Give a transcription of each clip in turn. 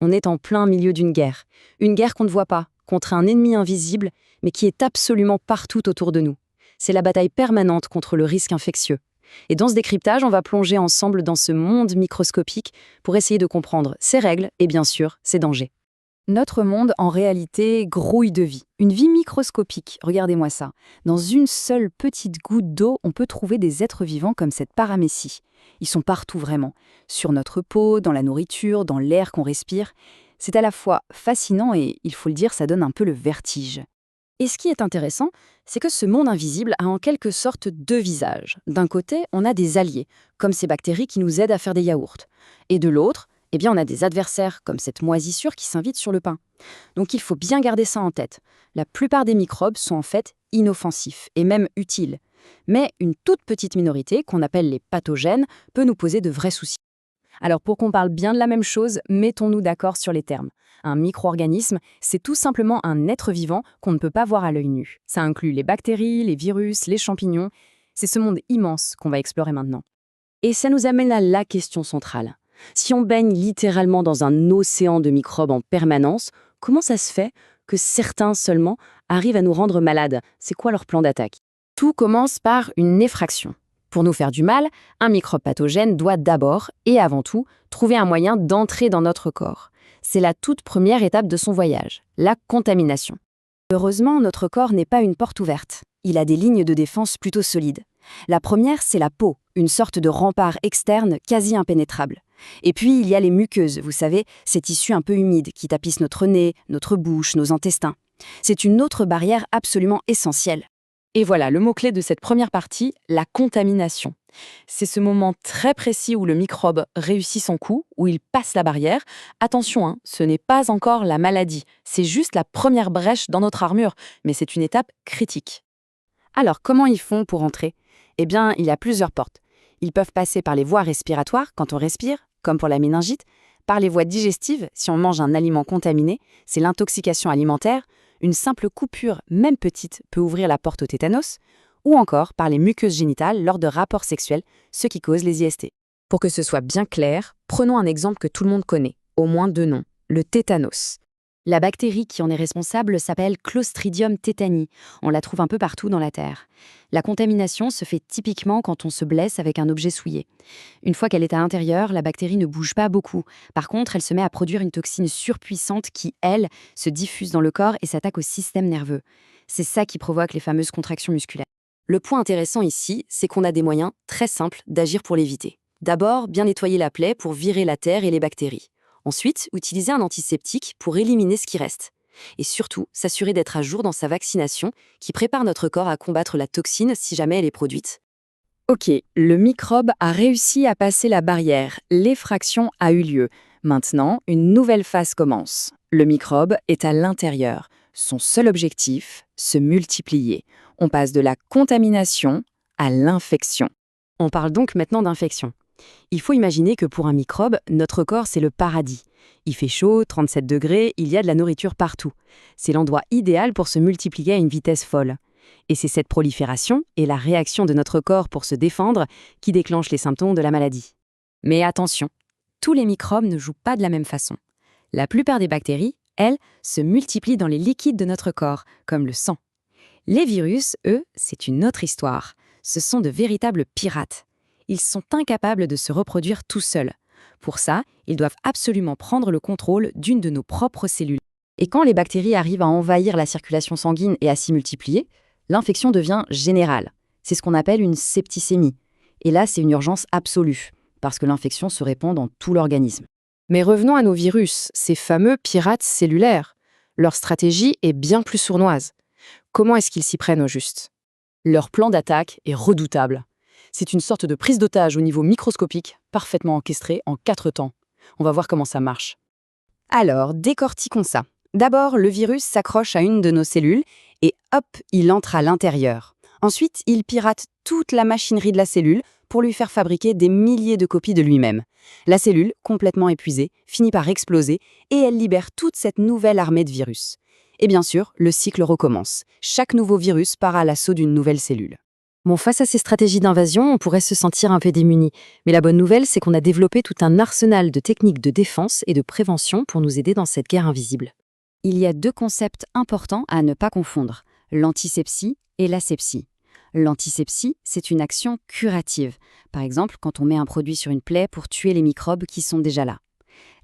On est en plein milieu d'une guerre. Une guerre qu'on ne voit pas, contre un ennemi invisible, mais qui est absolument partout autour de nous. C'est la bataille permanente contre le risque infectieux. Et dans ce décryptage, on va plonger ensemble dans ce monde microscopique pour essayer de comprendre ses règles et bien sûr ses dangers. Notre monde, en réalité, grouille de vie. Une vie microscopique, regardez-moi ça. Dans une seule petite goutte d'eau, on peut trouver des êtres vivants comme cette paramécie. Ils sont partout vraiment. Sur notre peau, dans la nourriture, dans l'air qu'on respire. C'est à la fois fascinant et, il faut le dire, ça donne un peu le vertige. Et ce qui est intéressant, c'est que ce monde invisible a en quelque sorte deux visages. D'un côté, on a des alliés, comme ces bactéries qui nous aident à faire des yaourts. Et de l'autre, on a des adversaires, comme cette moisissure qui s'invite sur le pain. Donc il faut bien garder ça en tête. La plupart des microbes sont en fait inoffensifs et même utiles. Mais une toute petite minorité, qu'on appelle les pathogènes, peut nous poser de vrais soucis. Alors pour qu'on parle bien de la même chose, mettons-nous d'accord sur les termes. Un micro-organisme, c'est tout simplement un être vivant qu'on ne peut pas voir à l'œil nu. Ça inclut les bactéries, les virus, les champignons. C'est ce monde immense qu'on va explorer maintenant. Et ça nous amène à la question centrale. Si on baigne littéralement dans un océan de microbes en permanence, comment ça se fait que certains seulement arrivent à nous rendre malades? C'est quoi leur plan d'attaque? Tout commence par une effraction. Pour nous faire du mal, un microbe pathogène doit d'abord et avant tout trouver un moyen d'entrer dans notre corps. C'est la toute première étape de son voyage, la contamination. Heureusement, notre corps n'est pas une porte ouverte. Il a des lignes de défense plutôt solides. La première, c'est la peau, une sorte de rempart externe quasi impénétrable. Et puis, il y a les muqueuses, vous savez, ces tissus un peu humides qui tapissent notre nez, notre bouche, nos intestins. C'est une autre barrière absolument essentielle. Et voilà, le mot-clé de cette première partie, la contamination. C'est ce moment très précis où le microbe réussit son coup, où il passe la barrière. Attention, ce n'est pas encore la maladie, c'est juste la première brèche dans notre armure, mais c'est une étape critique. Alors, comment ils font pour entrer? Il y a plusieurs portes. Ils peuvent passer par les voies respiratoires quand on respire, comme pour la méningite, par les voies digestives si on mange un aliment contaminé, c'est l'intoxication alimentaire. Une simple coupure, même petite, peut ouvrir la porte au tétanos, ou encore par les muqueuses génitales lors de rapports sexuels, ce qui cause les IST. Pour que ce soit bien clair, prenons un exemple que tout le monde connaît, au moins deux noms, le tétanos. La bactérie qui en est responsable s'appelle Clostridium tetani. On la trouve un peu partout dans la Terre. La contamination se fait typiquement quand on se blesse avec un objet souillé. Une fois qu'elle est à l'intérieur, la bactérie ne bouge pas beaucoup. Par contre, elle se met à produire une toxine surpuissante qui, elle, se diffuse dans le corps et s'attaque au système nerveux. C'est ça qui provoque les fameuses contractions musculaires. Le point intéressant ici, c'est qu'on a des moyens très simples d'agir pour l'éviter. D'abord, bien nettoyer la plaie pour virer la terre et les bactéries. Ensuite, utiliser un antiseptique pour éliminer ce qui reste. Et surtout, s'assurer d'être à jour dans sa vaccination qui prépare notre corps à combattre la toxine si jamais elle est produite. Ok, le microbe a réussi à passer la barrière, l'effraction a eu lieu. Maintenant, une nouvelle phase commence. Le microbe est à l'intérieur. Son seul objectif, se multiplier. On passe de la contamination à l'infection. On parle donc maintenant d'infection. Il faut imaginer que pour un microbe, notre corps, c'est le paradis. Il fait chaud, 37 degrés, il y a de la nourriture partout. C'est l'endroit idéal pour se multiplier à une vitesse folle. Et c'est cette prolifération et la réaction de notre corps pour se défendre qui déclenchent les symptômes de la maladie. Mais attention, tous les microbes ne jouent pas de la même façon. La plupart des bactéries, elles, se multiplient dans les liquides de notre corps, comme le sang. Les virus, eux, c'est une autre histoire. Ce sont de véritables pirates. Ils sont incapables de se reproduire tout seuls. Pour ça, ils doivent absolument prendre le contrôle d'une de nos propres cellules. Et quand les bactéries arrivent à envahir la circulation sanguine et à s'y multiplier, l'infection devient générale. C'est ce qu'on appelle une septicémie. Et là, c'est une urgence absolue, parce que l'infection se répand dans tout l'organisme. Mais revenons à nos virus, ces fameux pirates cellulaires. Leur stratégie est bien plus sournoise. Comment est-ce qu'ils s'y prennent au juste? Leur plan d'attaque est redoutable. C'est une sorte de prise d'otage au niveau microscopique, parfaitement orchestrée en 4 temps. On va voir comment ça marche. Alors, décortiquons ça. D'abord, le virus s'accroche à une de nos cellules et hop, il entre à l'intérieur. Ensuite, il pirate toute la machinerie de la cellule pour lui faire fabriquer des milliers de copies de lui-même. La cellule, complètement épuisée, finit par exploser et elle libère toute cette nouvelle armée de virus. Et bien sûr, le cycle recommence. Chaque nouveau virus part à l'assaut d'une nouvelle cellule. Bon, face à ces stratégies d'invasion, on pourrait se sentir un peu démuni. Mais la bonne nouvelle, c'est qu'on a développé tout un arsenal de techniques de défense et de prévention pour nous aider dans cette guerre invisible. Il y a deux concepts importants à ne pas confondre, l'antisepsie et l'asepsie. L'antisepsie, c'est une action curative. Par exemple, quand on met un produit sur une plaie pour tuer les microbes qui sont déjà là.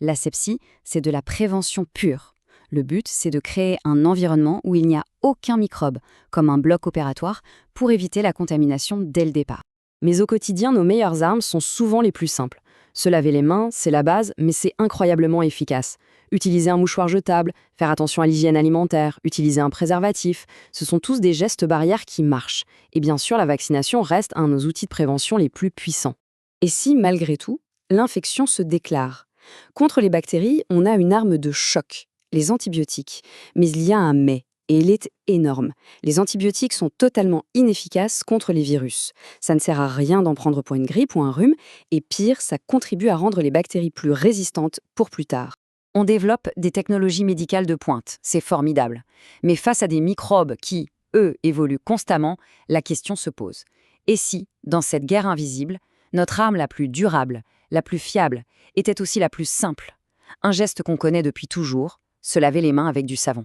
L'asepsie, c'est de la prévention pure. Le but, c'est de créer un environnement où il n'y a aucun microbe, comme un bloc opératoire, pour éviter la contamination dès le départ. Mais au quotidien, nos meilleures armes sont souvent les plus simples. Se laver les mains, c'est la base, mais c'est incroyablement efficace. Utiliser un mouchoir jetable, faire attention à l'hygiène alimentaire, utiliser un préservatif, ce sont tous des gestes barrières qui marchent. Et bien sûr, la vaccination reste un de nos outils de prévention les plus puissants. Et si, malgré tout, l'infection se déclare? Contre les bactéries, on a une arme de choc, les antibiotiques. Mais il y a un mais, et il est énorme. Les antibiotiques sont totalement inefficaces contre les virus. Ça ne sert à rien d'en prendre pour une grippe ou un rhume, et pire, ça contribue à rendre les bactéries plus résistantes pour plus tard. On développe des technologies médicales de pointe, c'est formidable. Mais face à des microbes qui, eux, évoluent constamment, la question se pose. Et si, dans cette guerre invisible, notre arme la plus durable, la plus fiable, était aussi la plus simple? Un geste qu'on connaît depuis toujours, se laver les mains avec du savon.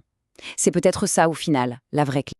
C'est peut-être ça, au final, la vraie clé.